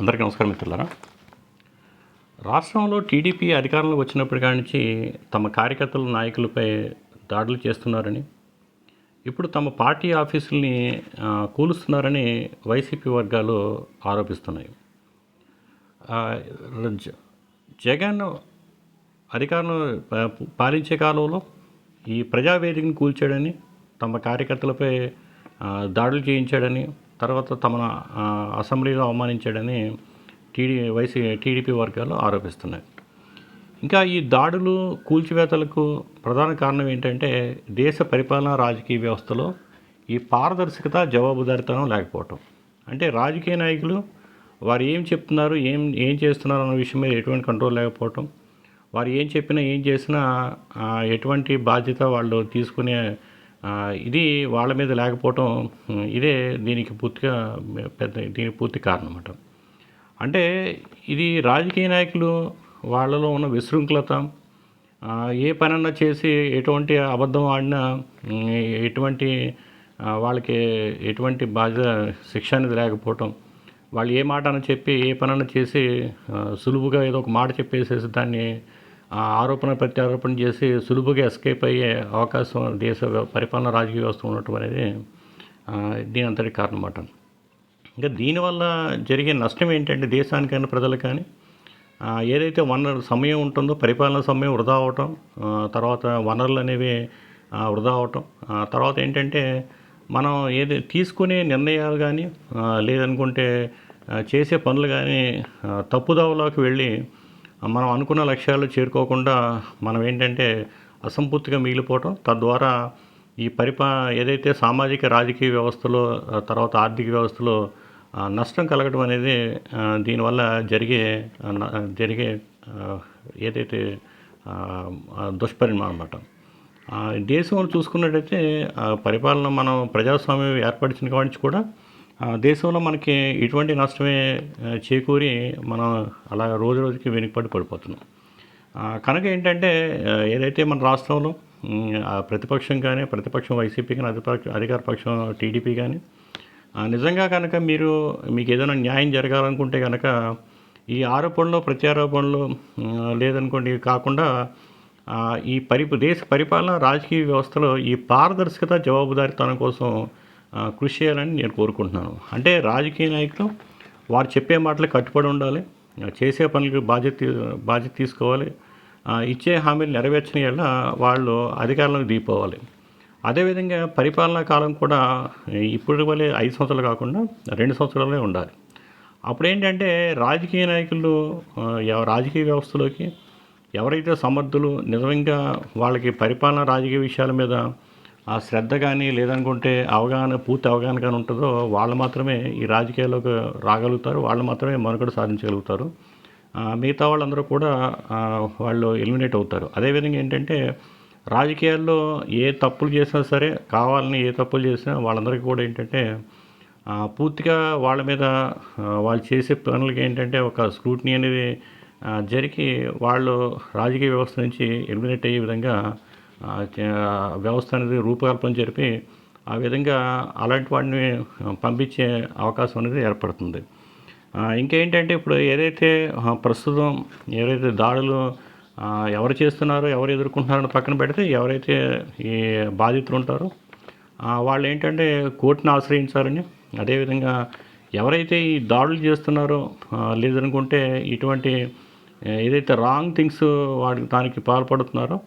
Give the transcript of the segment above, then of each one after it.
అందరికీ నమస్కారం మిత్రులారా. రాష్ట్రంలో టీడీపీ అధికారంలోకి వచ్చినప్పటి నుంచి తమ కార్యకర్తలు నాయకులపై దాడులు చేస్తున్నారని, ఇప్పుడు తమ పార్టీ ఆఫీసుల్ని కూలుస్తున్నారని వైసీపీ వర్గాలు ఆరోపిస్తున్నాయి. జగన్ అధికారం పాలించే కాలంలో ఈ ప్రజావేదికను కూల్చాడని, తమ కార్యకర్తలపై దాడులు చేయించాడని, తర్వాత తమను అసెంబ్లీలో అవమానించాడని టీడీపీ వర్గాలు ఆరోపిస్తున్నాయి. ఇంకా ఈ దాడులు కూల్చివేతలకు ప్రధాన కారణం ఏంటంటే దేశ పరిపాలనా రాజకీయ వ్యవస్థలో ఈ పారదర్శకత, జవాబుదారీతనం లేకపోవటం. అంటే రాజకీయ నాయకులు వారు ఏం చెప్తున్నారు, ఏం చేస్తున్నారు అన్న విషయం మీద ఎటువంటి కంట్రోల్ లేకపోవటం, వారు ఏం చెప్పినా ఏం చేసినా ఎటువంటి బాధ్యత వాళ్ళు తీసుకునే ఇది వాళ్ళ మీద లేకపోవటం, ఇదే దీనికి పూర్తి కారణం అన్నమాట. అంటే ఇది రాజకీయ నాయకులు వాళ్ళలో ఉన్న విశృంఖలత, ఏ పనన్నా చేసి ఎటువంటి అబద్ధం ఆడినా వాళ్ళకి ఎటువంటి బాధ్యత శిక్ష అనేది లేకపోవటం, వాళ్ళు ఏ మాట అని చెప్పి ఏ పనన్నా చేసి సులువుగా ఏదో ఒక మాట చెప్పేసేసి దాన్ని ఆరోపణ ప్రత్యారోపణ చేసి సులువుగా ఎస్కేప్ అయ్యే అవకాశం దేశ పరిపాలన రాజకీయ వ్యవస్థ ఉండటం అనేది దీని అంతటి కారణం అన్నమాట. ఇంకా దీనివల్ల జరిగే నష్టం ఏంటంటే దేశానికైనా ప్రజలకు కానీ ఏదైతే సమయం ఉంటుందో పరిపాలన సమయం వృధా అవటం, తర్వాత వనరులు అనేవి వృధా అవటం, తర్వాత ఏంటంటే మనం తీసుకునే నిర్ణయాలు కానీ లేదనుకుంటే చేసే పనులు కానీ తప్పుదోవలోకి వెళ్ళి మనం అనుకున్న లక్ష్యాలు చేరుకోకుండా మనం ఏంటంటే అసంపూర్తిగా మిగిలిపోవటం, తద్వారా ఈ ఏదైతే సామాజిక రాజకీయ వ్యవస్థలో తర్వాత ఆర్థిక వ్యవస్థలో నష్టం కలగడం అనేది దీనివల్ల జరిగే ఏదైతే దుష్పరిణామం అన్నమాట. దేశంలో చూసుకున్నట్టయితే పరిపాలన మనం ప్రజాస్వామ్యం ఏర్పరిచిన కాడి కూడా దేశంలో మనకి ఇటువంటి నష్టమే చేకూరి మనం అలా రోజు రోజుకి వెనుకబడి పడిపోతున్నాం. కనుక ఏంటంటే ఏదైతే మన రాష్ట్రంలో ప్రతిపక్షం కానీ, ప్రతిపక్షం వైసీపీ కానీ, అధికార పక్షం టీడీపీ కానీ నిజంగా కనుక మీకు ఏదైనా న్యాయం జరగాలనుకుంటే కనుక ఈ ఆరోపణలు ప్రత్యారోపణలు లేదనుకోండి కాకుండా ఈ దేశ పరిపాలన రాజకీయ వ్యవస్థలో ఈ పారదర్శకత, జవాబుదారీతనం కోసం కృషి చేయాలని నేను కోరుకుంటున్నాను. అంటే రాజకీయ నాయకులు వారు చెప్పే మాటలు కట్టుబడి ఉండాలి, చేసే పనులకు బాధ్యత తీసుకోవాలి, ఇచ్చే హామీలు నెరవేర్చిన యెడల వాళ్ళు అధికారంలోకి దిగిపోవాలి. అదేవిధంగా పరిపాలనా కాలం కూడా ఇప్పుడు వలె 5 సంవత్సరాలు కాకుండా 2 సంవత్సరాలే ఉండాలి. అప్పుడేంటంటే రాజకీయ నాయకులు రాజకీయ వ్యవస్థలోకి ఎవరైతే సమర్థులు, నిజంగా వాళ్ళకి పరిపాలన రాజకీయ విషయాల మీద శ్రద్ధ కానీ లేదనుకుంటే పూర్తి అవగాహన కానీ ఉంటుందో వాళ్ళు మాత్రమే ఈ రాజకీయాల్లోకి రాగలుగుతారు, వాళ్ళు మాత్రమే మనుగడ సాధించగలుగుతారు. మిగతా వాళ్ళందరూ కూడా వాళ్ళు ఎలిమినేట్ అవుతారు. అదేవిధంగా ఏంటంటే రాజకీయాల్లో ఏ తప్పులు చేసినా సరే, కావాలని ఏ తప్పులు చేసినా వాళ్ళందరికీ కూడా ఏంటంటే పూర్తిగా వాళ్ళ మీద వాళ్ళు చేసే పనులకి ఏంటంటే ఒక స్క్రూటినీ అనేది జరిగి వాళ్ళు రాజకీయ వ్యవస్థ నుంచి ఎలిమినేట్ అయ్యే విధంగా వ్యవస్థ అనేది రూపకల్పన జరిపి ఆ విధంగా అలాంటి వాడిని పంపించే అవకాశం అనేది ఏర్పడుతుంది. ఇంకేంటంటే ఇప్పుడు ప్రస్తుతం ఏదైతే దాడులు ఎవరు చేస్తున్నారో, ఎవరు ఎదుర్కొంటున్నారో పక్కన పెడితే ఎవరైతే ఈ బాధితులు ఉంటారో వాళ్ళు ఏంటంటే కోర్టును ఆశ్రయించాలని, అదేవిధంగా ఎవరైతే ఈ దాడులు చేస్తున్నారో లేదనుకుంటే ఇటువంటి ఏదైతే రాంగ్ థింగ్స్ దానికి పాల్పడుతున్నారో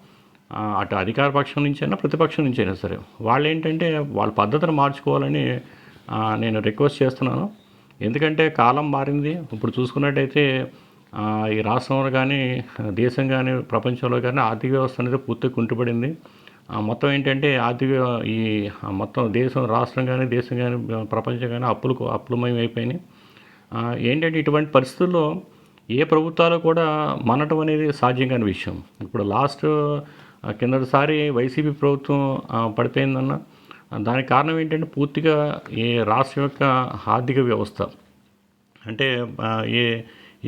అటు అధికార పక్షం నుంచైనా ప్రతిపక్షం నుంచైనా సరే వాళ్ళు ఏంటంటే వాళ్ళ పద్ధతిని మార్చుకోవాలని నేను రిక్వెస్ట్ చేస్తున్నాను. ఎందుకంటే కాలం మారింది. ఇప్పుడు చూసుకున్నట్టయితే ఈ రాష్ట్రంలో కానీ, దేశం కానీ, ప్రపంచంలో కానీ ఆర్థిక వ్యవస్థ అనేది పూర్తిగా కుంటుపడింది. మొత్తం ఏంటంటే మొత్తం రాష్ట్రం కానీ, దేశం కానీ, ప్రపంచం కానీ అప్పులమయం అయిపోయినాయి. ఏంటంటే ఇటువంటి పరిస్థితుల్లో ఏ ప్రభుత్వాలు కూడా మనటం అనేది సాధ్యం కాని విషయం. ఇప్పుడు కిందటిసారి వైసీపీ ప్రభుత్వం పడిపోయిందన్న దానికి కారణం ఏంటంటే పూర్తిగా ఈ రాష్ట్రం యొక్క ఆర్థిక వ్యవస్థ అంటే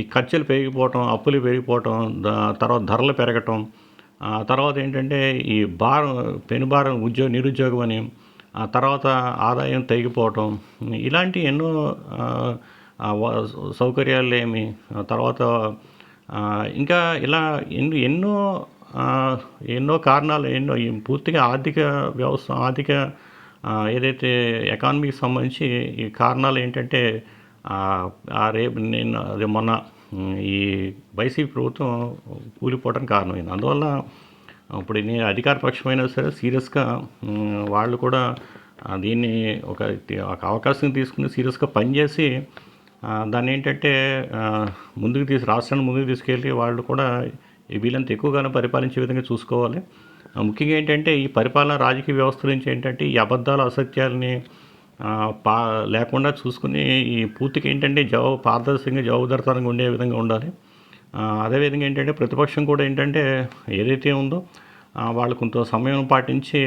ఈ ఖర్చులు పెరిగిపోవటం, అప్పులు పెరిగిపోవటం, తర్వాత ధరలు పెరగటం, తర్వాత ఏంటంటే ఈ పెనుభారం నిరుద్యోగం అని, తర్వాత ఆదాయం తగ్గిపోవటం, ఇలాంటి ఎన్నో సౌకర్యాలేమి, తర్వాత ఇంకా ఇలా ఎన్నో ఎన్నో కారణాలు, ఎన్నో ఈ పూర్తిగా ఆర్థిక వ్యవస్థ, ఏదైతే ఎకానమీకి సంబంధించి ఈ కారణాలు ఏంటంటే, రేపు నేను అదే మొన్న ఈ వైసీపీ ప్రభుత్వం కూలిపోవడానికి కారణమైంది. అందువల్ల ఇప్పుడు నేను అధికార పక్షమైనా సరే సీరియస్గా వాళ్ళు కూడా దీన్ని ఒక అవకాశం తీసుకుని సీరియస్గా పనిచేసి దాన్ని ఏంటంటే రాష్ట్రాన్ని ముందుకు తీసుకెళ్ళి వాళ్ళు కూడా వీళ్ళంత ఎక్కువగానే పరిపాలించే విధంగా చూసుకోవాలి. ముఖ్యంగా ఏంటంటే ఈ పరిపాలన రాజకీయ వ్యవస్థ నుంచి ఏంటంటే ఈ అబద్ధాలు, అసత్యాలని లేకుండా చూసుకుని ఈ పూర్తిగా ఏంటంటే పారదర్శకంగా జవాబుదారితనంగా ఉండే విధంగా ఉండాలి. అదేవిధంగా ఏంటంటే ప్రతిపక్షం కూడా ఏంటంటే ఏదైతే ఉందో వాళ్ళు కొంత సమయం పాటించి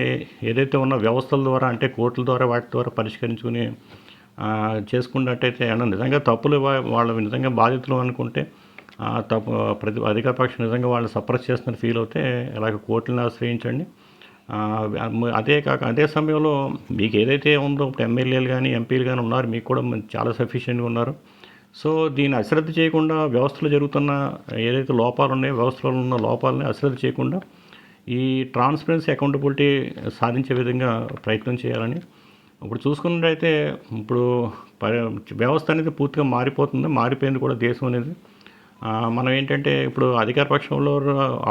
ఏదైతే ఉన్న వ్యవస్థల ద్వారా, అంటే కోర్టుల ద్వారా, వాటి ద్వారా పరిష్కరించుకుని చేసుకున్నట్టయితే నిజంగా తప్పులు వాళ్ళు నిజంగా బాధితులు అనుకుంటే తప్పు అధికార పక్షం నిజంగా వాళ్ళు సప్రెస్ చేస్తున్న ఫీల్ అవుతే ఇలాగ కోర్టులను ఆశ్రయించండి. అదే సమయంలో మీకు ఏదైతే ఉందో ఇప్పుడు ఎమ్మెల్యేలు కానీ, ఎంపీలు కానీ ఉన్నారు, మీకు కూడా చాలా సఫిషియెంట్గా ఉన్నారు. సో దీన్ని అశ్రద్ధ చేయకుండా వ్యవస్థలో జరుగుతున్న ఏదైతే లోపాలు ఉన్నాయో, వ్యవస్థలో ఉన్న లోపాలని అశ్రద్ధ చేయకుండా ఈ ట్రాన్స్పరెన్సీ, అకౌంటబిలిటీ సాధించే విధంగా ప్రయత్నం చేయాలని. ఇప్పుడు చూసుకున్నట్టయితే ఇప్పుడు వ్యవస్థ అనేది పూర్తిగా మారిపోయింది కూడా దేశం అనేది. మనం ఏంటంటే ఇప్పుడు అధికార పక్షంలో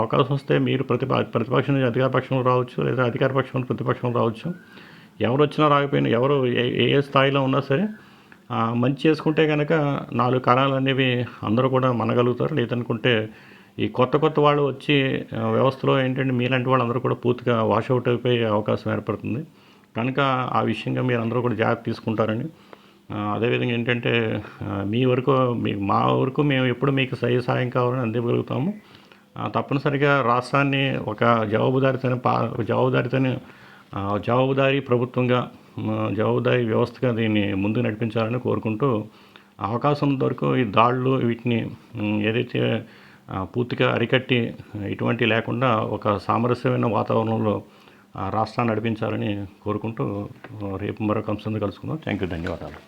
అవకాశం వస్తే మీరు ప్రతిపక్షం నుంచి అధికార పక్షంలో రావచ్చు, లేదా అధికార పక్షం నుంచి ప్రతిపక్షంలో రావచ్చు. ఎవరు వచ్చినా రాకపోయినా, ఎవరు ఏ స్థాయిలో ఉన్నా సరే మంచి చేసుకుంటే కనుక 4 కాలాలు అనేవి అందరూ కూడా మనగలుగుతారు. లేదనుకుంటే ఈ కొత్త వాళ్ళు వచ్చి వ్యవస్థలో ఏంటంటే మీలాంటి వాళ్ళందరూ కూడా పూర్తిగా వాషౌట్ అయిపోయే అవకాశం ఏర్పడుతుంది. కనుక ఆ విషయంగా మీరు అందరూ కూడా జాగ్రత్త తీసుకుంటారని. అదేవిధంగా ఏంటంటే మా వరకు మేము ఎప్పుడు మీకు సహాయం కావాలని అందివ్వగలుగుతాము. తప్పనిసరిగా రాష్ట్రాన్ని ఒక జవాబుదారీ ప్రభుత్వంగా, జవాబుదారీ వ్యవస్థగా దీన్ని ముందుకు నడిపించాలని కోరుకుంటూ, అవకాశం వరకు ఈ దాడులు వీటిని ఏదైతే పూర్తిగా అరికట్టి ఇటువంటి లేకుండా ఒక సామరస్యమైన వాతావరణంలో రాష్ట్రాన్ని నడిపించాలని కోరుకుంటూ రేపు మరొక అంశంతో కలుసుకుందాం. థ్యాంక్ యూ, ధన్యవాదాలు.